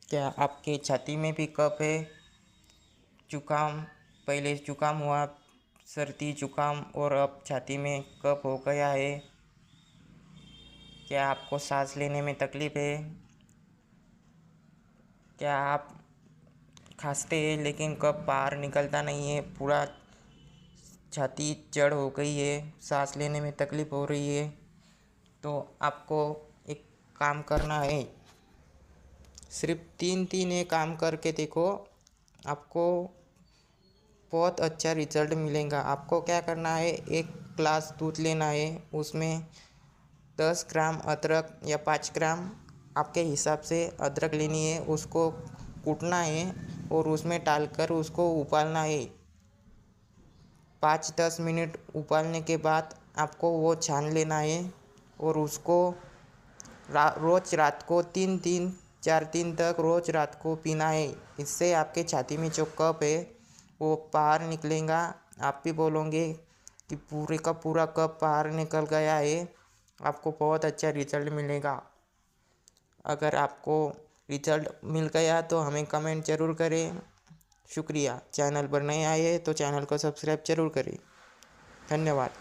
क्या आपके छाती में भी कफ है? जुकाम, पहले जुकाम हुआ, सर्दी जुकाम और अब छाती में कफ हो गया है? क्या आपको सांस लेने में तकलीफ़ है? क्या आप खांसते हैं लेकिन कफ बाहर निकलता नहीं है, पूरा छाती जड़ हो गई है, सांस लेने में तकलीफ़ हो रही है? तो आपको एक काम करना है, सिर्फ 3 ये काम करके देखो, आपको बहुत अच्छा रिजल्ट मिलेगा। आपको क्या करना है, एक ग्लास दूध लेना है, उसमें 10 ग्राम अदरक या 5 ग्राम आपके हिसाब से अदरक लेनी है, उसको कूटना है और उसमें डालकर उसको उबालना है। 5-10 मिनट उबालने के बाद आपको वो छान लेना है और उसको रोज़ रात को 3-4 दिन तक रोज़ रात को पीना है। इससे आपके छाती में जो कफ है वो बाहर निकलेगा। आप भी बोलोगे कि पूरे का पूरा कफ बाहर निकल गया है। आपको बहुत अच्छा रिजल्ट मिलेगा। अगर आपको रिजल्ट मिल गया तो हमें कमेंट ज़रूर करें। शुक्रिया। चैनल पर नए आए हैं तो चैनल को सब्सक्राइब ज़रूर करें। धन्यवाद।